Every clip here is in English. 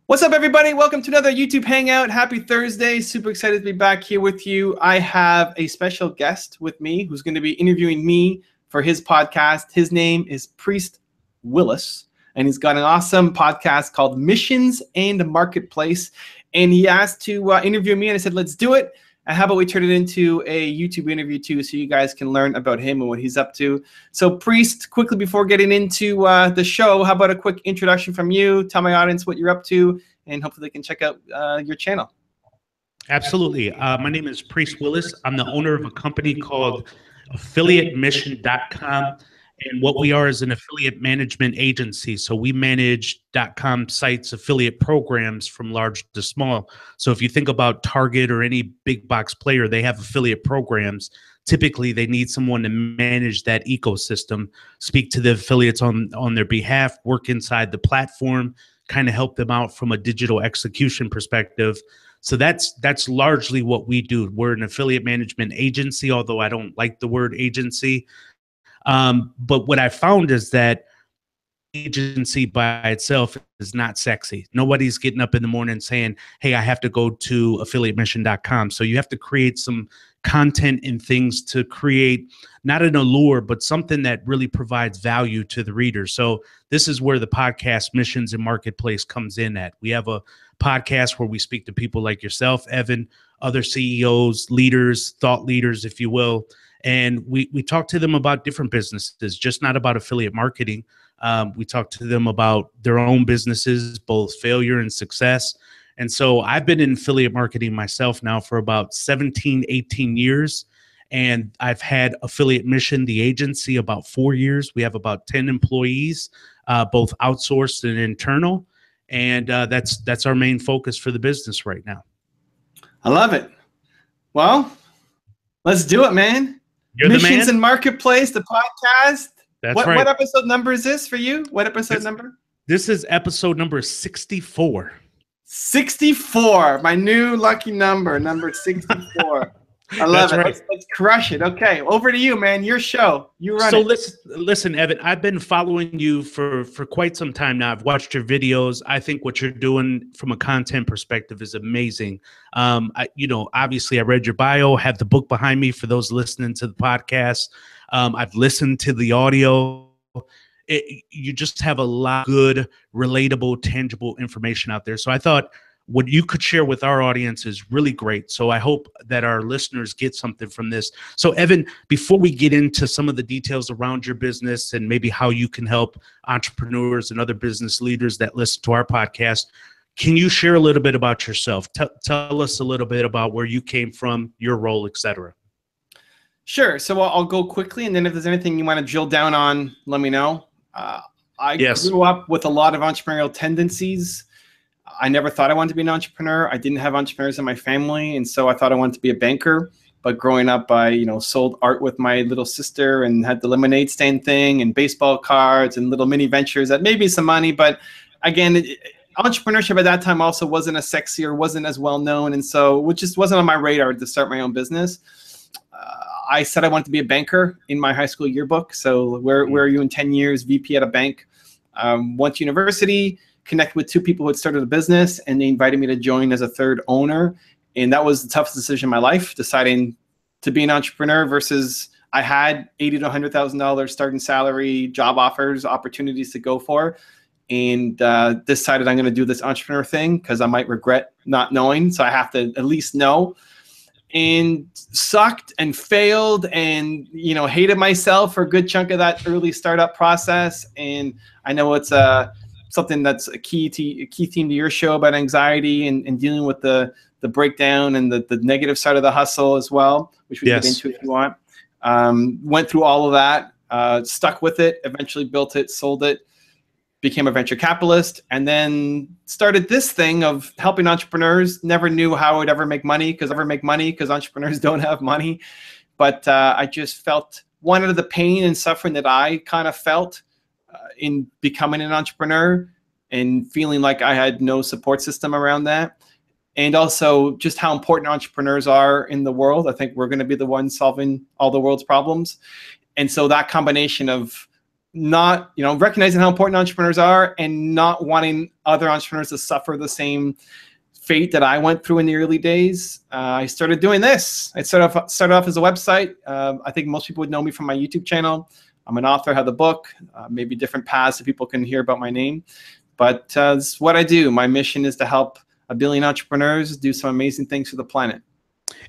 What's up, everybody? Welcome to another YouTube Hangout. Happy Thursday. Super excited to be back here with you. I have a special guest with me who's going to be interviewing me for his podcast. His name is Priest Willis, and he's got an awesome podcast called Missions and Marketplace. And he asked to interview me, and I said, let's do it. And how about we turn it into a YouTube interview too, so you guys can learn about him and what he's up to. So Priest, quickly before getting into the show, how about a quick introduction from you? Tell my audience what you're up to, and hopefully they can check out your channel. Absolutely. My name is Priest Willis. I'm the owner of a company called affiliatemission.com. And what we are is an affiliate management agency. So we manage .com sites, affiliate programs from large to small. So if you think about Target or any big box player, they have affiliate programs. Typically, they need someone to manage that ecosystem, speak to the affiliates on their behalf, work inside the platform, kind of help them out from a digital execution perspective. So that's largely what we do. We're an affiliate management agency, although I don't like the word agency. But what I found is that agency by itself is not sexy. Nobody's getting up in the morning saying, hey, I have to go to affiliatemission.com. So you have to create some content and things to create not an allure, but something that really provides value to the reader. So this is where the podcast Missions and Marketplace comes in at. We have a podcast where we speak to people like yourself, Evan, other CEOs, leaders, thought leaders, if you will. And we talk to them about different businesses, just not about affiliate marketing. We talk to them about their own businesses, both failure and success. And so I've been in affiliate marketing myself now for about 17, 18 years. And I've had Affiliate Mission, the agency, about 4 years. We have about 10 employees, both outsourced and internal. And that's our main focus for the business right now. I love it. Well, let's do it, man. You're the man. Missions and Marketplace, the podcast. That's right. What episode number is this for you? What episode number? This is episode number 64. 64, my new lucky number 64. I love it. Right. Let's crush it. Okay, over to you, man. Your show. You run it. So listen, Evan, I've been following you for quite some time now. I've watched your videos. I think what you're doing from a content perspective is amazing. Obviously I read your bio, have the book behind me for those listening to the podcast. I've listened to the audio. You just have a lot of good, relatable, tangible information out there. So I thought what you could share with our audience is really great. So I hope that our listeners get something from this. So Evan, before we get into some of the details around your business and maybe how you can help entrepreneurs and other business leaders that listen to our podcast, can you share a little bit about yourself? Tell us a little bit about where you came from, your role, et cetera. Sure. So I'll go quickly, and then if there's anything you want to drill down on, let me know. I grew up with a lot of entrepreneurial tendencies. I never thought I wanted to be an entrepreneur. I didn't have entrepreneurs in my family, and so I thought I wanted to be a banker. But growing up, I sold art with my little sister and had the lemonade stand thing and baseball cards and little mini ventures that made me some money. But again, entrepreneurship at that time also wasn't as sexy or wasn't as well known, and so it just wasn't on my radar to start my own business. I said I wanted to be a banker in my high school yearbook. So where are you in 10 years? VP at a bank. Went to university, connected with two people who had started a business, and they invited me to join as a third owner. And that was the toughest decision in my life, deciding to be an entrepreneur versus I had $80,000 to $100,000 starting salary, job offers, opportunities to go for, and decided I'm going to do this entrepreneur thing because I might regret not knowing. So I have to at least know. And sucked and failed and, hated myself for a good chunk of that early startup process. And I know it's something that's a key theme to your show about anxiety and dealing with the breakdown and the negative side of the hustle as well, which we can get into if you want. Went through all of that, stuck with it, eventually built it, sold it, became a venture capitalist, and then started this thing of helping entrepreneurs. Never knew how I would ever make money because entrepreneurs don't have money. But I just felt one of the pain and suffering that I kind of felt in becoming an entrepreneur and feeling like I had no support system around that. And also just how important entrepreneurs are in the world. I think we're going to be the ones solving all the world's problems. And so that combination of not, recognizing how important entrepreneurs are and not wanting other entrepreneurs to suffer the same fate that I went through in the early days. I started doing this. It started off as a website. I think most people would know me from my YouTube channel. I'm an author, have the book, maybe different paths so people can hear about my name. But it's what I do. My mission is to help 1 billion entrepreneurs do some amazing things for the planet.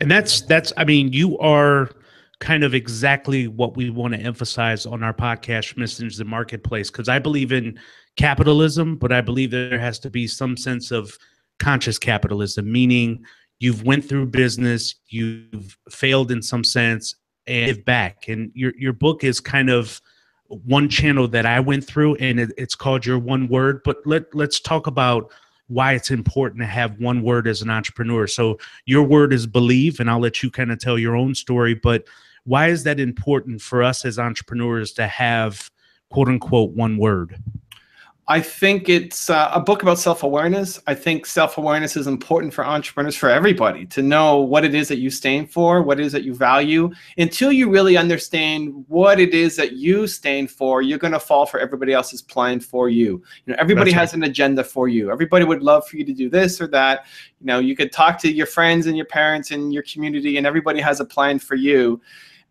And that's, I mean, you are kind of exactly what we want to emphasize on our podcast, Message the Marketplace, because I believe in capitalism, but I believe there has to be some sense of conscious capitalism, meaning you've went through business, you've failed in some sense, and give back. And your book is kind of one channel that I went through, and it's called Your One Word. But let's talk about why it's important to have one word as an entrepreneur. So your word is believe, and I'll let you kind of tell your own story, but why is that important for us as entrepreneurs to have, quote unquote, one word? I think it's a book about self-awareness. I think self-awareness is important for entrepreneurs, for everybody, to know what it is that you stand for, what it is that you value. Until you really understand what it is that you stand for, you're going to fall for everybody else's plan for you. Everybody has an agenda for you. Everybody would love for you to do this or that. You could talk to your friends and your parents and your community, and everybody has a plan for you.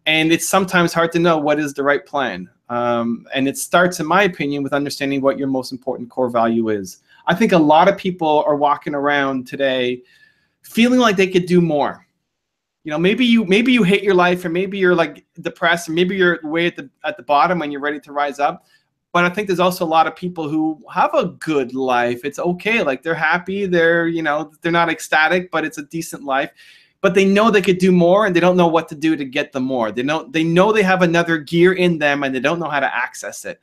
And it's sometimes hard to know what is the right plan. And it starts, in my opinion, with understanding what your most important core value is. I think a lot of people are walking around today feeling like they could do more. Maybe you hate your life, or maybe you're like depressed, and maybe you're way at the bottom and you're ready to rise up. But I think there's also a lot of people who have a good life. It's okay. Like, they're happy. They're not ecstatic, but it's a decent life. But they know they could do more, and they don't know what to do to get the more. They know they have another gear in them, and they don't know how to access it.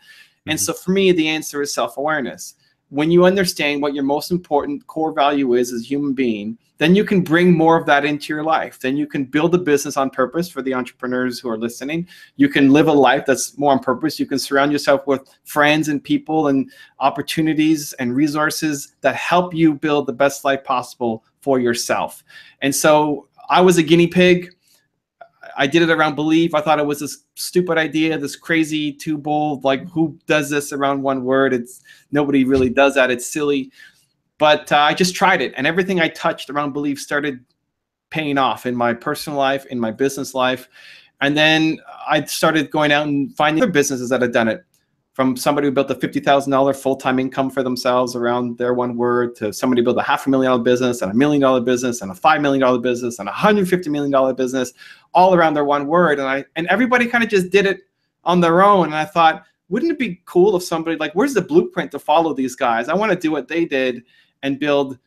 And so for me, the answer is self-awareness. When you understand what your most important core value is as a human being, then you can bring more of that into your life. Then you can build a business on purpose for the entrepreneurs who are listening. You can live a life that's more on purpose. You can surround yourself with friends and people and opportunities and resources that help you build the best life possible for yourself. And so I was a guinea pig. I did it around belief. I thought it was this stupid idea, this crazy, too bold, like, who does this around one word? Nobody really does that. It's silly. But I just tried it, and everything I touched around belief started paying off in my personal life, in my business life. And then I started going out and finding other businesses that had done it. From somebody who built a $50,000 full-time income for themselves around their one word, to somebody who built a $500,000 business and $1 million business and a $5 million business and a $150 million business, all around their one word. And everybody kind of just did it on their own. And I thought, wouldn't it be cool if somebody, like, where's the blueprint to follow these guys? I want to do what they did and build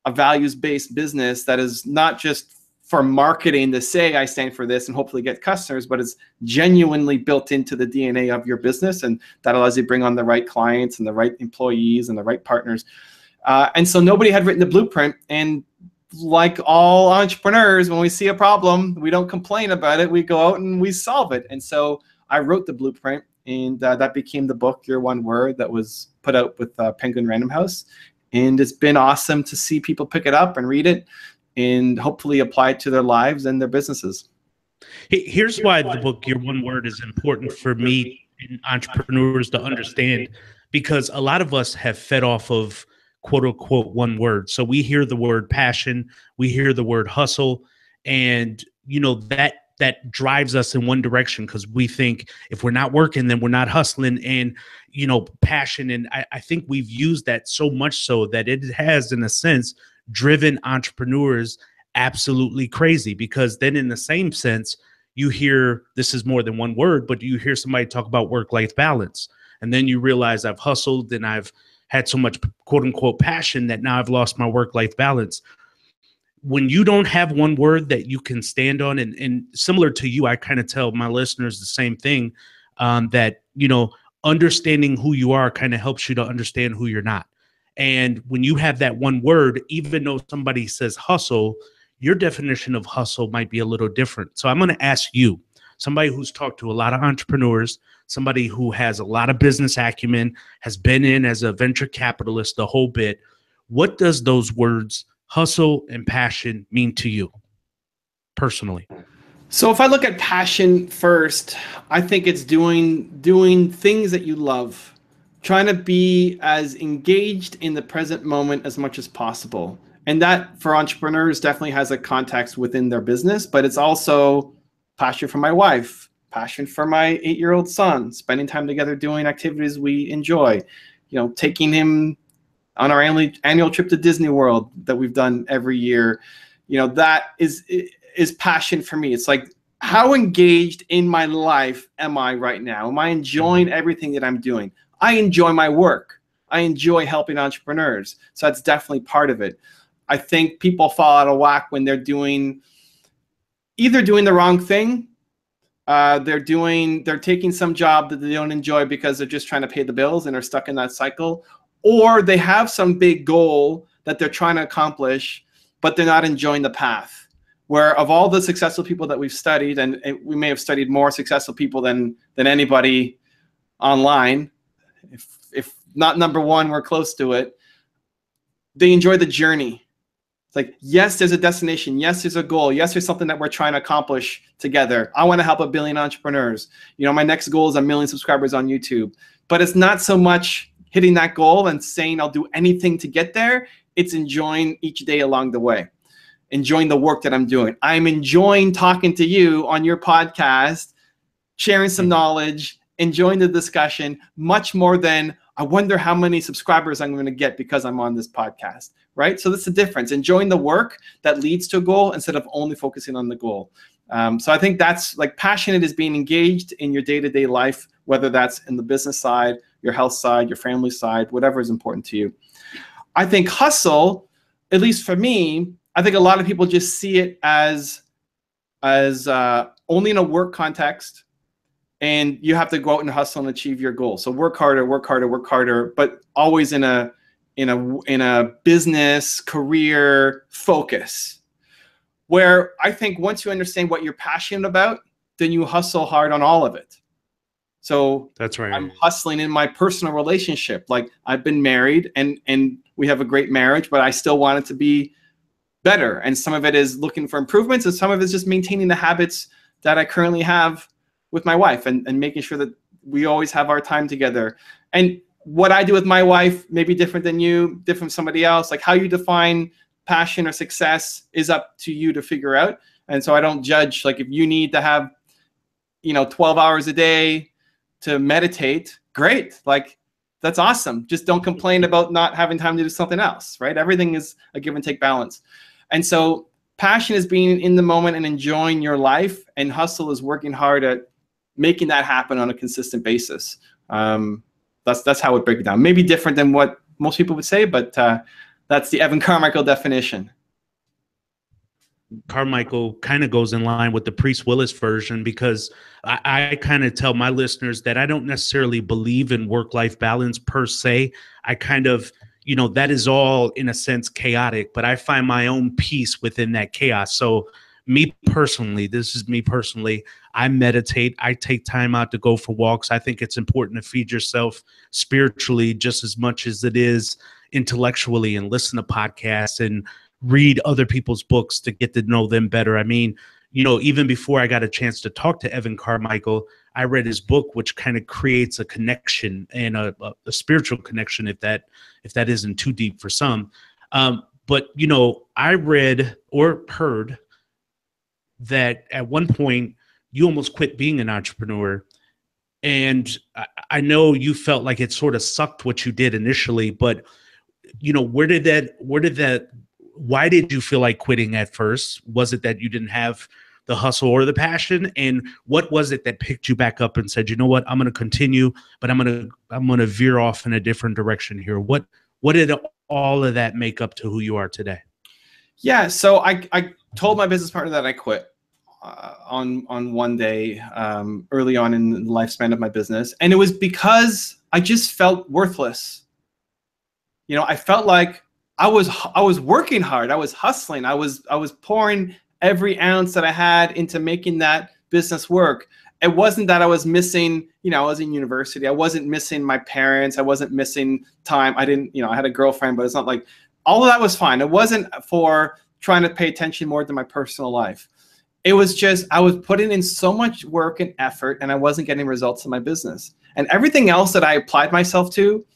a values-based business that is not just for marketing to say I stand for this and hopefully get customers, but it's genuinely built into the DNA of your business, and that allows you to bring on the right clients and the right employees and the right partners. And so nobody had written the blueprint. And like all entrepreneurs, when we see a problem, we don't complain about it. We go out and we solve it. And so I wrote the blueprint, and that became the book, Your One Word, that was put out with Penguin Random House. And it's been awesome to see people pick it up and read it and hopefully apply it to their lives and their businesses. Here's why the book, Your One Word, is important for me and entrepreneurs to understand, because a lot of us have fed off of, quote unquote, one word. So we hear the word passion, we hear the word hustle, and that drives us in one direction, because we think if we're not working, then we're not hustling, and passion. And I think we've used that so much so that it has, in a sense, driven entrepreneurs absolutely crazy, because then in the same sense, you hear, this is more than one word, but you hear somebody talk about work-life balance. And then you realize, I've hustled and I've had so much, quote unquote, passion that now I've lost my work-life balance. When you don't have one word that you can stand on, and similar to you, I kind of tell my listeners the same thing, that, understanding who you are kind of helps you to understand who you're not. And when you have that one word, even though somebody says hustle, your definition of hustle might be a little different. So I'm going to ask you, somebody who's talked to a lot of entrepreneurs, somebody who has a lot of business acumen, has been in as a venture capitalist, the whole bit, what does those words hustle and passion mean to you personally? So if I look at passion first, I think it's doing things that you love, trying to be as engaged in the present moment as much as possible. And that for entrepreneurs definitely has a context within their business, but it's also passion for my wife, passion for my 8-year-old son, spending time together doing activities we enjoy, taking him on our annual trip to Disney World that we've done every year. That is passion for me. It's like, how engaged in my life am I right now? Am I enjoying everything that I'm doing? I enjoy my work. I enjoy helping entrepreneurs. So that's definitely part of it. I think people fall out of whack when they're either doing the wrong thing. They're taking some job that they don't enjoy because they're just trying to pay the bills and are stuck in that cycle. Or they have some big goal that they're trying to accomplish, but they're not enjoying the path. Where of all the successful people that we've studied, and we may have studied more successful people than anybody online, if not number one, we're close to it. They enjoy the journey. It's like, yes, there's a destination. Yes, there's a goal. Yes, there's something that we're trying to accomplish together. I want to help 1 billion entrepreneurs. My next goal is 1 million subscribers on YouTube. But it's not so much hitting that goal and saying I'll do anything to get there. It's enjoying each day along the way. Enjoying the work that I'm doing. I'm enjoying talking to you on your podcast, sharing some knowledge, enjoying the discussion, much more than I wonder how many subscribers I'm going to get because I'm on this podcast, right? So that's the difference. Enjoying the work that leads to a goal instead of only focusing on the goal. So I think that's like passionate is being engaged in your day-to-day life, whether that's in the business side, your health side, your family side, whatever is important to you. I think hustle, at least for me, I think a lot of people just see it as only in a work context, and you have to go out and hustle and achieve your goal. So work harder, work harder, work harder, but always in a business career focus. Where I think once you understand what you're passionate about, then you hustle hard on all of it. So that's right. I'm hustling in my personal relationship. Like I've been married and we have a great marriage, but I still want it to be better. And some of it is looking for improvements, and some of it is just maintaining the habits that I currently have with my wife and making sure that we always have our time together. And what I do with my wife may be different than you, different from somebody else. Like how you define passion or success is up to you to figure out. And so I don't judge, like if you need to have, 12 hours a day to meditate, great. Like that's awesome. Just don't complain about not having time to do something else, right? Everything is a give and take balance. And so passion is being in the moment and enjoying your life, and hustle is working hard at making that happen on a consistent basis. That's how I would break it down. Maybe different than what most people would say, but that's the Evan Carmichael definition. Carmichael kind of goes in line with the Priest Willis version, because I kind of tell my listeners that I don't necessarily believe in work-life balance per se. I kind of, that is all in a sense chaotic, but I find my own peace within that chaos. So me personally, I meditate. I take time out to go for walks. I think it's important to feed yourself spiritually just as much as it is intellectually, and listen to podcasts and read other people's books to get to know them better. I mean, even before I got a chance to talk to Evan Carmichael, I read his book, which kind of creates a connection and a spiritual connection, if that isn't too deep for some. But, I read or heard that at one point you almost quit being an entrepreneur. And I know you felt like it sort of sucked what you did initially, but, why did you feel like quitting at first? Was it that you didn't have the hustle or the passion? And what was it that picked you back up and said, you know what, I'm going to continue, but I'm going to veer off in a different direction here? What did all of that make up to who you are today? Yeah. So I told my business partner that I quit on one day early on in the lifespan of my business. And it was because I just felt worthless. I felt like I was working hard. I was hustling. I was pouring every ounce that I had into making that business work. It wasn't that I was missing, I was in university. I wasn't missing my parents. I wasn't missing time. I didn't, I had a girlfriend, but it's not like all of that was fine. It wasn't for trying to pay attention more to my personal life. It was just, I was putting in so much work and effort and I wasn't getting results in my business. And everything else that I applied myself to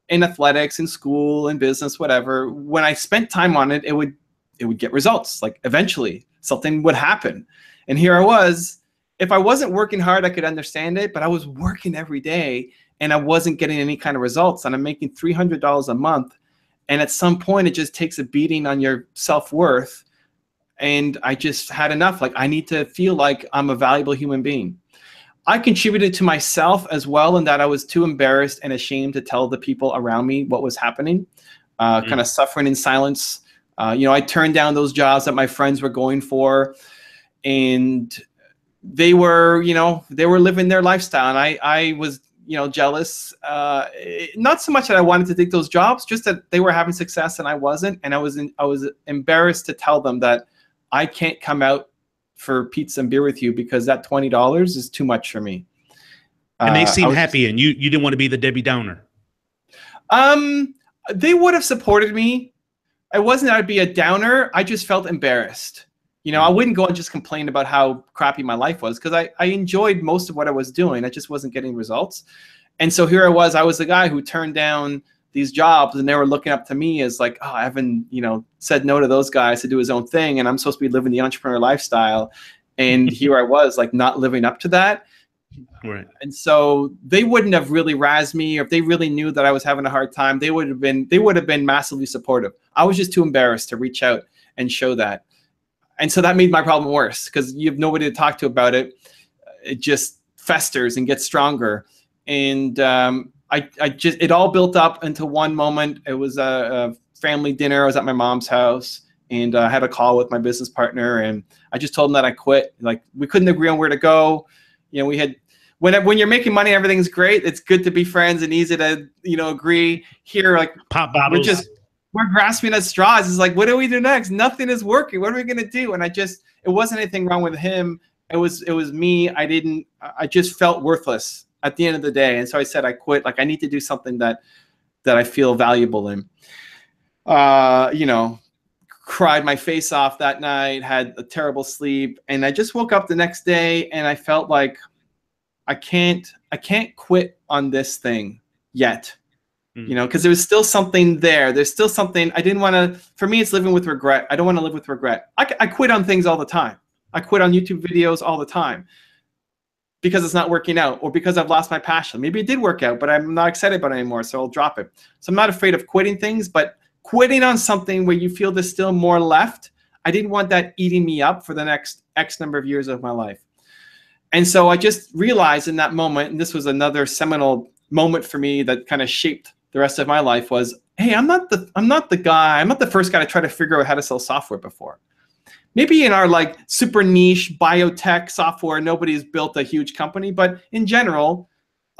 in athletics, in school, in business, whatever, when I spent time on it, it would get results. Like eventually something would happen. And here I was, if I wasn't working hard, I could understand it, but I was working every day and I wasn't getting any kind of results. And I'm making $300 a month. And at some point it just takes a beating on your self-worth. And I just had enough. Like, I need to feel like I'm a valuable human being. I contributed to myself as well in that I was too embarrassed and ashamed to tell the people around me what was happening, kind of suffering in silence. You know, I turned down those jobs that my friends were going for, and they were, you know, they were living their lifestyle. And I was, you know, jealous, not so much that I wanted to take those jobs, just that they were having success and I wasn't. And I was embarrassed to tell them that I can't come out for pizza and beer with you because that $20 is too much for me. And they seemed happy, and you didn't want to be the Debbie Downer. They would have supported me. It wasn't that I'd be a downer. I just felt embarrassed. You know, I wouldn't go and just complain about how crappy my life was, because I enjoyed most of what I was doing. I just wasn't getting results. And so here I was the guy who turned down these jobs, and they were looking up to me as like, oh, Evan, you know, said no to those guys to do his own thing, and I'm supposed to be living the entrepreneur lifestyle. And here I was, like, not living up to that. Right. And so they wouldn't have really razzed me, or if they really knew that I was having a hard time, they would have been massively supportive. I was just too embarrassed to reach out and show that. And so that made my problem worse, because you have nobody to talk to about it. It just festers and gets stronger. And it all built up into one moment. It was a family dinner. I was at my mom's house, and I had a call with my business partner, and I just told him that I quit. Like, we couldn't agree on where to go. You know, we had, when you're making money, everything's great. It's good to be friends and easy to, you know, agree. Here, like, pop bottles. We're grasping at straws. It's like, what do we do next? Nothing is working. What are we gonna do? And it wasn't anything wrong with him. It was me. I just felt worthless at the end of the day. And so I said, I quit. Like, I need to do something that I feel valuable in. You know, cried my face off that night, had a terrible sleep. And I just woke up the next day and I felt like I can't quit on this thing yet. You know, because there was still something there. There's still something I didn't want to, for me, it's living with regret. I don't want to live with regret. I quit on things all the time. I quit on YouTube videos all the time because it's not working out, or because I've lost my passion. Maybe it did work out, but I'm not excited about it anymore, so I'll drop it. So I'm not afraid of quitting things, but quitting on something where you feel there's still more left, I didn't want that eating me up for the next X number of years of my life. And so I just realized in that moment, and this was another seminal moment for me that kind of shaped the rest of my life, was, hey, I'm not the first guy to try to figure out how to sell software before. Maybe in our, like, super niche biotech software, nobody's built a huge company, but in general,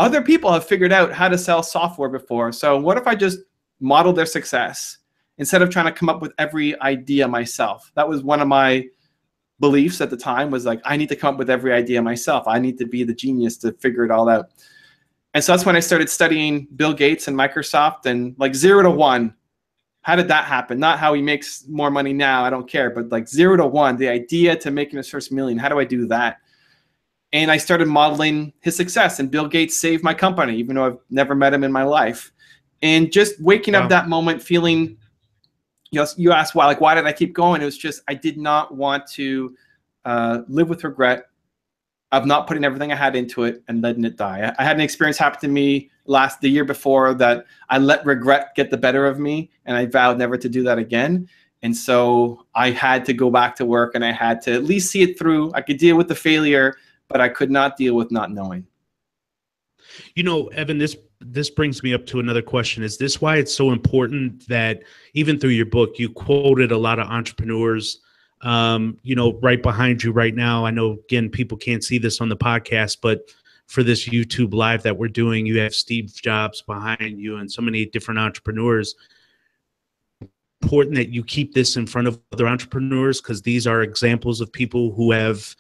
other people have figured out how to sell software before. So what if I just model their success instead of trying to come up with every idea myself? That was one of my beliefs at the time, was like, I need to come up with every idea myself. I need to be the genius to figure it all out. And so that's when I started studying Bill Gates and Microsoft, and like 0 to 1. How did that happen? Not how he makes more money now, I don't care, but like 0 to 1, the idea to making his first million. How do I do that? And I started modeling his success, and Bill Gates saved my company, even though I've never met him in my life. And just waking up that moment feeling, you know, you asked why, like, why did I keep going? It was just, I did not want to live with regret of not putting everything I had into it and letting it die. I had an experience happen to me the year before that I let regret get the better of me, and I vowed never to do that again. And so I had to go back to work, and I had to at least see it through. I could deal with the failure, but I could not deal with not knowing. You know, Evan, this brings me up to another question. Is this why it's so important that even through your book, you quoted a lot of entrepreneurs? You know, right behind you right now, I know, again, people can't see this on the podcast, but for this YouTube live that we're doing, you have Steve Jobs behind you and so many different entrepreneurs. Important that you keep this in front of other entrepreneurs, because these are examples of people who have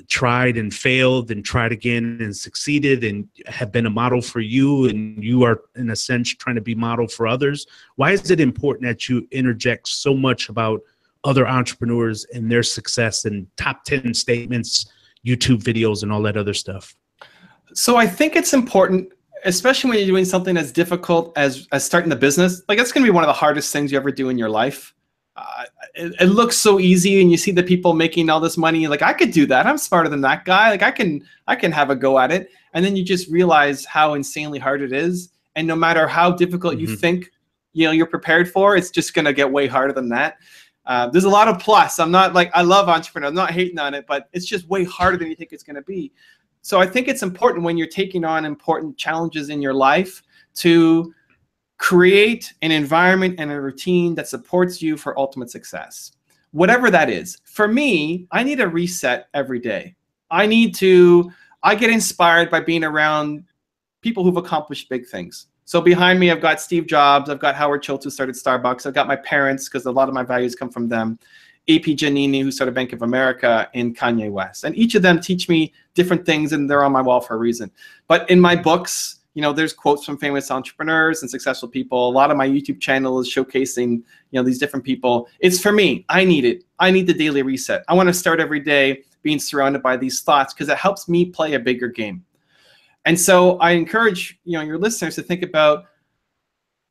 tried and failed and tried again and succeeded and have been a model for you, and you are, in a sense, trying to be model for others. Why is it important that you interject so much about other entrepreneurs and their success and top 10 statements, YouTube videos, and all that other stuff? So I think it's important, especially when you're doing something as difficult as starting the business. Like, that's going to be one of the hardest things you ever do in your life. It looks so easy, and you see the people making all this money. Like, I could do that. I'm smarter than that guy. Like, I can have a go at it. And then you just realize how insanely hard it is. And no matter how difficult you think, you're prepared for, it's just going to get way harder than that. There's a lot of plus. I'm not like, I love entrepreneurs. I'm not hating on it, but it's just way harder than you think it's going to be. So I think it's important when you're taking on important challenges in your life to create an environment and a routine that supports you for ultimate success, whatever that is. For me, I need a reset every day. I get inspired by being around people who've accomplished big things. So behind me, I've got Steve Jobs, I've got Howard Schultz, who started Starbucks, I've got my parents, because a lot of my values come from them, A.P. Giannini, who started Bank of America, and Kanye West. And each of them teach me different things, and they're on my wall for a reason. But in my books, there's quotes from famous entrepreneurs and successful people. A lot of my YouTube channel is showcasing, these different people. It's for me. I need it. I need the daily reset. I want to start every day being surrounded by these thoughts because it helps me play a bigger game. And so I encourage, your listeners to think about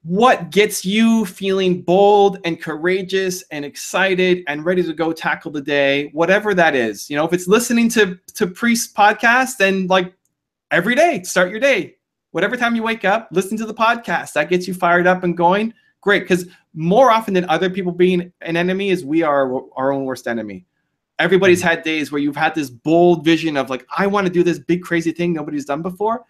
what gets you feeling bold and courageous and excited and ready to go tackle the day, whatever that is. If it's listening to Priest podcast, then like every day, start your day. Whatever time you wake up, listen to the podcast. That gets you fired up and going. Great, because more often than other people being an enemy is we are our own worst enemy. Everybody's had days where you've had this bold vision of like, I want to do this big crazy thing nobody's done before.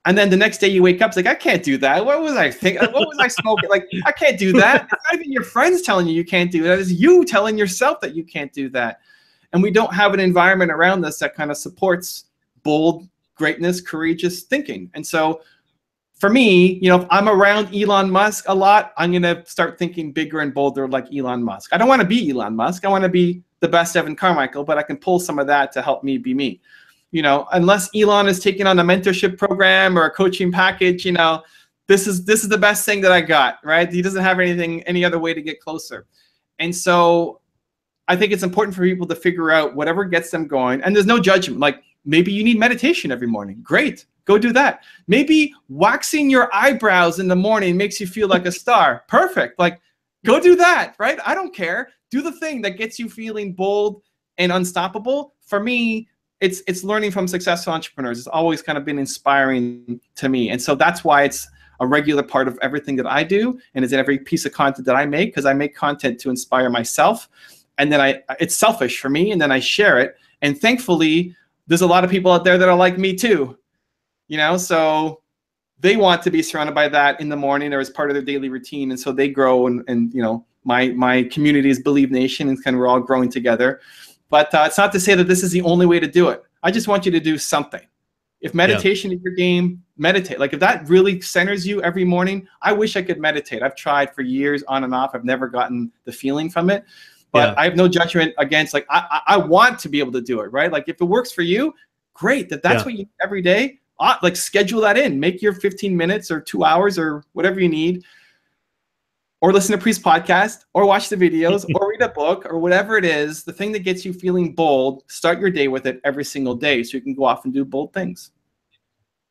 And then the next day you wake up, it's like, I can't do that. What was I thinking? What was I smoking? Like, I can't do that. It's not even your friends telling you can't do that. It's you telling yourself that you can't do that. And we don't have an environment around us that kind of supports bold, greatness, courageous thinking. And so for me, if I'm around Elon Musk a lot, I'm going to start thinking bigger and bolder like Elon Musk. I don't want to be Elon Musk. I want to be the best Evan Carmichael, but I can pull some of that to help me be me. Unless Elon is taking on a mentorship program or a coaching package, this is the best thing that I got, right? He doesn't have any other way to get closer. And so I think it's important for people to figure out whatever gets them going. And there's no judgment. Like, maybe you need meditation every morning. Great. Go do that. Maybe waxing your eyebrows in the morning makes you feel like a star. Perfect. Like, go do that, right? I don't care. Do the thing that gets you feeling bold and unstoppable. For me, it's learning from successful entrepreneurs. It's always kind of been inspiring to me. And so that's why it's a regular part of everything that I do, and it's in every piece of content that I make, because I make content to inspire myself. And then it's selfish for me, and then I share it. And thankfully, there's a lot of people out there that are like me too. So they want to be surrounded by that in the morning or as part of their daily routine. And so they grow, and my community is Believe Nation, and kind of we're all growing together. But it's not to say that this is the only way to do it. I just want you to do something. If meditation is your game, meditate. Like, if that really centers you every morning, I wish I could meditate. I've tried for years on and off. I've never gotten the feeling from it. But I have no judgment against, like, I want to be able to do it, right? Like, if it works for you, great. That's what you need every day. Like, schedule that in. Make your 15 minutes or 2 hours or whatever you need. Or listen to Priest podcast, or watch the videos, or read a book, or whatever it is, the thing that gets you feeling bold, start your day with it every single day so you can go off and do bold things.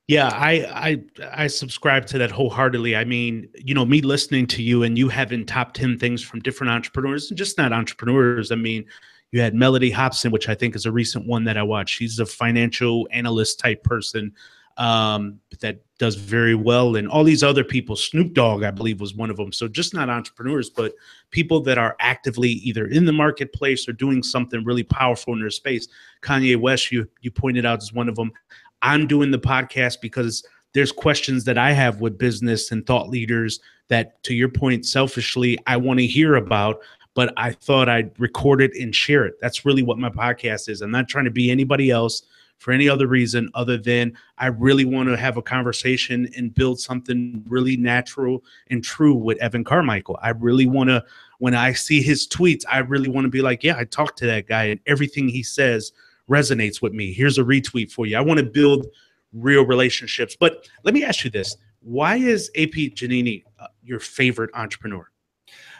Yeah, I subscribe to that wholeheartedly. I mean, me listening to you and you having top 10 things from different entrepreneurs, and just not entrepreneurs. I mean, you had Melody Hobson, which I think is a recent one that I watched. She's a financial analyst type person that does very well. And all these other people, Snoop Dogg, I believe, was one of them. So just not entrepreneurs, but people that are actively either in the marketplace or doing something really powerful in their space. Kanye West, you pointed out, is one of them. I'm doing the podcast because there's questions that I have with business and thought leaders that, to your point, selfishly, I want to hear about, but I thought I'd record it and share it. That's really what my podcast is. I'm not trying to be anybody else for any other reason other than I really want to have a conversation and build something really natural and true with Evan Carmichael. I really want to, when I see his tweets, I really want to be like, yeah, I talked to that guy and everything he says resonates with me. Here's a retweet for you. I want to build real relationships. But let me ask you this. Why is A.P. Giannini your favorite entrepreneur?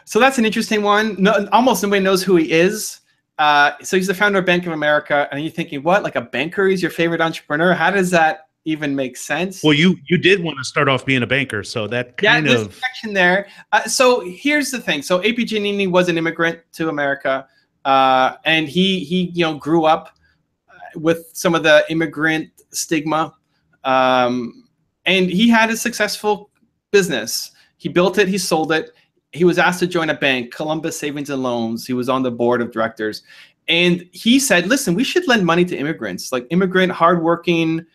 So that's an interesting one. No, almost nobody knows who he is. So he's the founder of Bank of America, and you're thinking, what? Like a banker is your favorite entrepreneur? How does that even make sense? Well, you did want to start off being a banker, so that kind there's of a connection there. So here's the thing. So A.P. Giannini was an immigrant to America, and he grew up with some of the immigrant stigma, and he had a successful business. He built it. He sold it. He was asked to join a bank, Columbus Savings and Loans. He was on the board of directors. And he said, listen, we should lend money to immigrants, like immigrant, hardworking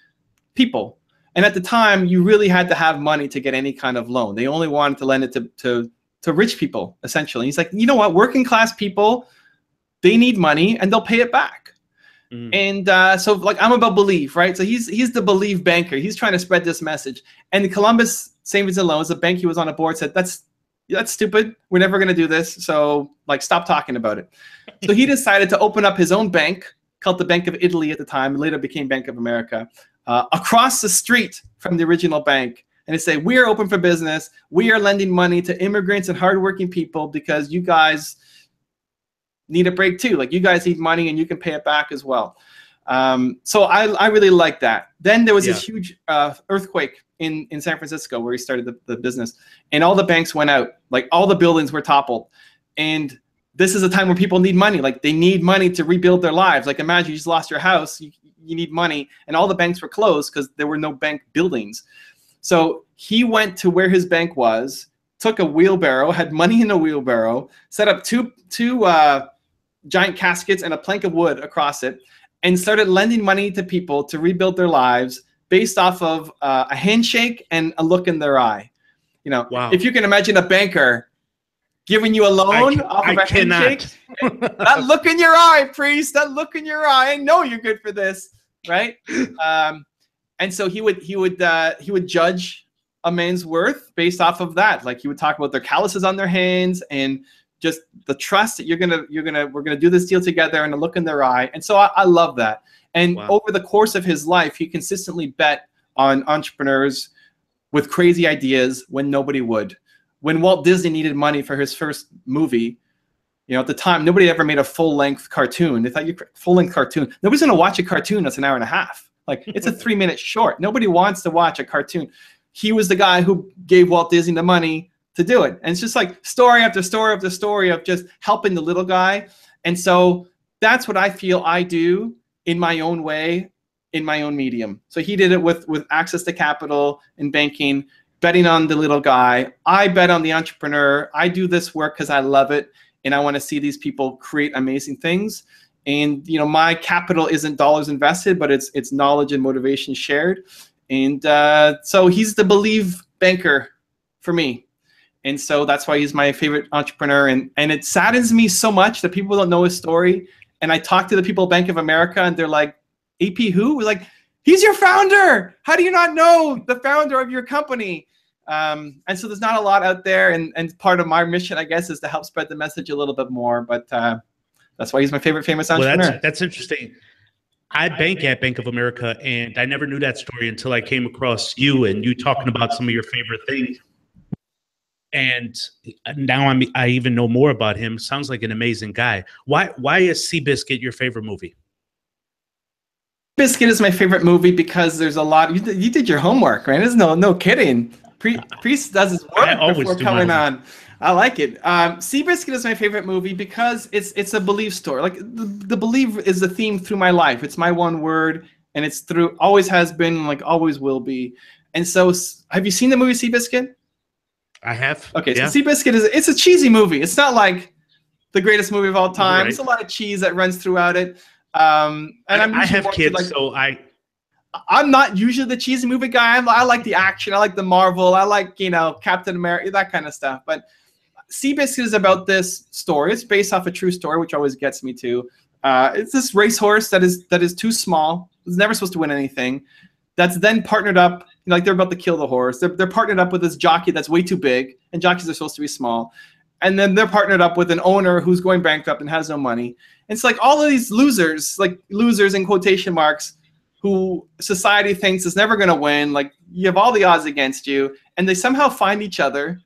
people. And at the time, you really had to have money to get any kind of loan. They only wanted to lend it to rich people, essentially. And he's like, you know what? Working class people, they need money and they'll pay it back. And so like I'm about belief, right? So he's the believe banker. He's trying to spread this message. And the Columbus Savings and Loans, the bank he was on a board, said, that's stupid. We're never going to do this. So like, stop talking about it. So he decided to open up his own bank called the Bank of Italy at the time. Later became Bank of America, across the street from the original bank. And they say, we are open for business. We are lending money to immigrants and hardworking people because you guys need a break too. Like you guys need money and you can pay it back as well. So I really like that. Then there was this huge earthquake in San Francisco where he started the business, and all the banks went out. Like all the buildings were toppled. And this is a time where people need money. Like they need money to rebuild their lives. Like imagine you just lost your house, you need money, and all the banks were closed because there were no bank buildings. So he went to where his bank was, took a wheelbarrow, had money in a wheelbarrow, set up two giant caskets and a plank of wood across it, and started lending money to people to rebuild their lives based off of a handshake and a look in their eye. You know, if you can imagine a banker giving you a loan off of a handshake, that look in your eye, Priest, that look in your eye, I know you're good for this, right? And so he would judge a man's worth based off of that. Like he would talk about their calluses on their hands and just the trust that we're gonna do this deal together, and a look in their eye. And so I love that. And over the course of his life, he consistently bet on entrepreneurs with crazy ideas when nobody would. When Walt Disney needed money for his first movie, you know, at the time, nobody ever made a full-length cartoon. They thought full-length cartoon. Nobody's gonna watch a cartoon that's an hour and a half. Like it's a 3-minute short. Nobody wants to watch a cartoon. He was the guy who gave Walt Disney the money to do it. And it's just like story after story after story of just helping the little guy. And so that's what I feel I do in my own way, in my own medium. So he did it with access to capital and banking, betting on the little guy. I bet on the entrepreneur. I do this work because I love it, and I want to see these people create amazing things. And you know, my capital isn't dollars invested, but it's knowledge and motivation shared. And so he's the believe banker for me. And so that's why he's my favorite entrepreneur. And it saddens me so much that people don't know his story. And I talk to the people at Bank of America, and they're like, AP who? We're like, he's your founder. How do you not know the founder of your company? And so there's not a lot out there. And part of my mission, I guess, is to help spread the message a little bit more. But that's why he's my favorite famous entrepreneur. Well, that's interesting. I bank at Bank of America, and I never knew that story until I came across you and you talking about some of your favorite things. And now I even know more about him. Sounds like an amazing guy. Why is Seabiscuit your favorite movie? Biscuit is my favorite movie because there's a lot. You did your homework, right? There's no kidding. Priest does his work before coming on. I like it. Seabiscuit is my favorite movie because it's a belief story. Like the belief is the theme through my life. It's my one word, and it's through, always has been, like always will be. And so, have you seen the movie Seabiscuit? I have. Okay, so Seabiscuit it's a cheesy movie. It's not like the greatest movie of all time. Right. There's a lot of cheese that runs throughout it. And I have kids, like, so I'm not usually the cheesy movie guy. I like the action. I like the Marvel. I like, you know, Captain America, that kind of stuff. But Seabiscuit is about this story. It's based off a true story, which always gets me too. It's this racehorse that is too small. It's never supposed to win anything. That's then partnered up, like they're about to kill the horse. They're partnered up with this jockey that's way too big, and jockeys are supposed to be small. And then they're partnered up with an owner who's going bankrupt and has no money. And it's like all of these losers, like losers in quotation marks, who society thinks is never going to win. Like you have all the odds against you, and they somehow find each other,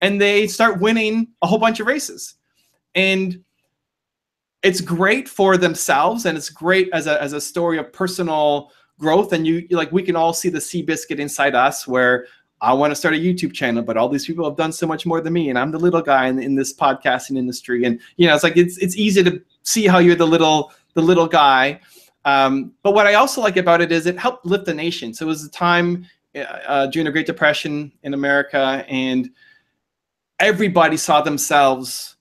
and they start winning a whole bunch of races. And it's great for themselves, and it's great as a story of personal growth. And we can all see the Seabiscuit inside us, where I want to start a YouTube channel, but all these people have done so much more than me, and I'm the little guy in this podcasting industry. And it's like it's easy to see how you're the little guy. But what I also like about it is it helped lift the nation. So it was a time during the Great Depression in America, and everybody saw themselves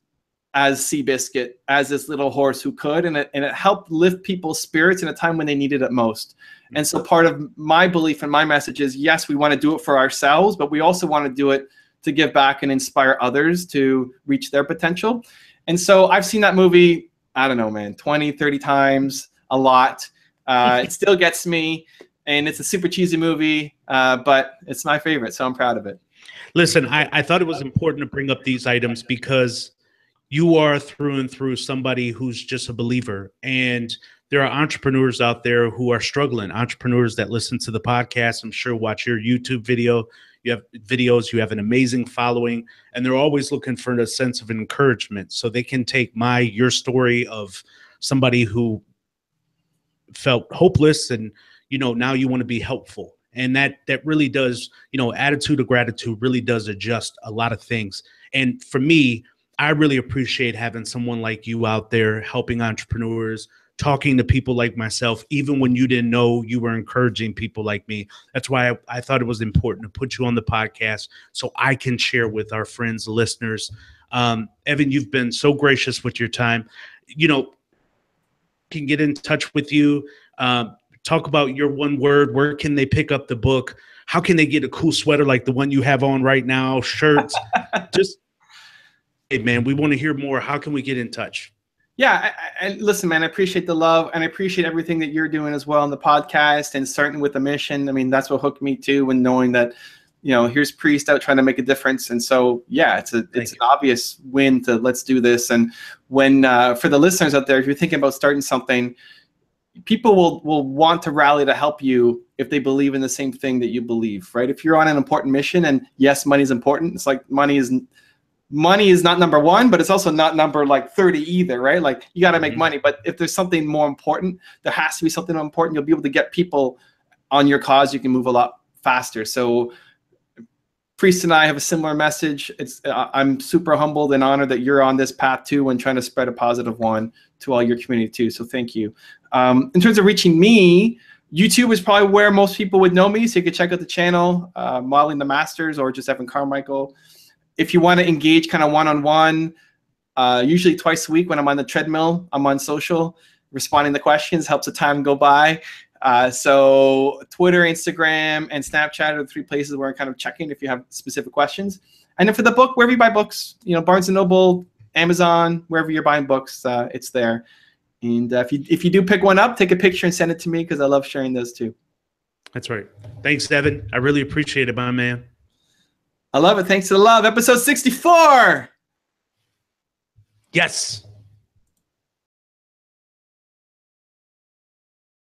as Seabiscuit, as this little horse who could, and it helped lift people's spirits in a time when they needed it most. And so part of my belief and my message is, yes, we want to do it for ourselves, but we also want to do it to give back and inspire others to reach their potential. And so I've seen that movie, I don't know, man, 20, 30 times, a lot. It still gets me, and it's a super cheesy movie, but it's my favorite, so I'm proud of it. Listen, I thought it was important to bring up these items because you are through and through somebody who's just a believer. And there are entrepreneurs out there who are struggling, entrepreneurs that listen to the podcast, I'm sure watch your YouTube video. You have videos, you have an amazing following, and they're always looking for a sense of encouragement. So they can take your story of somebody who felt hopeless and, now you want to be helpful. And that really does, attitude of gratitude really does adjust a lot of things. And for me, I really appreciate having someone like you out there helping entrepreneurs, talking to people like myself, even when you didn't know you were encouraging people like me. That's why I thought it was important to put you on the podcast so I can share with our friends, listeners. Evan, you've been so gracious with your time. Can get in touch with you. Talk about your one word. Where can they pick up the book? How can they get a cool sweater like the one you have on right now? Shirts, just. Hey, man, we want to hear more. How can we get in touch? Yeah, and listen, man, I appreciate the love, and I appreciate everything that you're doing as well on the podcast, and starting with the mission. I mean, that's what hooked me too, when knowing that, here's Priest out trying to make a difference. And so, yeah, it's an obvious win to let's do this. And when for the listeners out there, if you're thinking about starting something, people will want to rally to help you if they believe in the same thing that you believe, right? If you're on an important mission, and yes, money is important. It's like money is not number one, but it's also not number 30 either, right? Like, you got to make money, but if there's something more important, there has to be something more important. You'll be able to get people on your cause. You can move a lot faster. So Priest and I have a similar message. I'm super humbled and honored that you're on this path too, and trying to spread a positive one to all your community too. So thank you. In terms of reaching me, YouTube is probably where most people would know me. So you can check out the channel, Modeling the Masters, or just Evan Carmichael. If you want to engage kind of one-on-one, usually twice a week when I'm on the treadmill, I'm on social, responding to questions, helps the time go by. So Twitter, Instagram, and Snapchat are the 3 places where I'm kind of checking if you have specific questions. And then for the book, wherever you buy books, Barnes & Noble, Amazon, wherever you're buying books, it's there. And if you do pick one up, take a picture and send it to me, because I love sharing those too. That's right. Thanks, Evan. I really appreciate it, my man. I love it. Thanks to the love. Episode 64. Yes.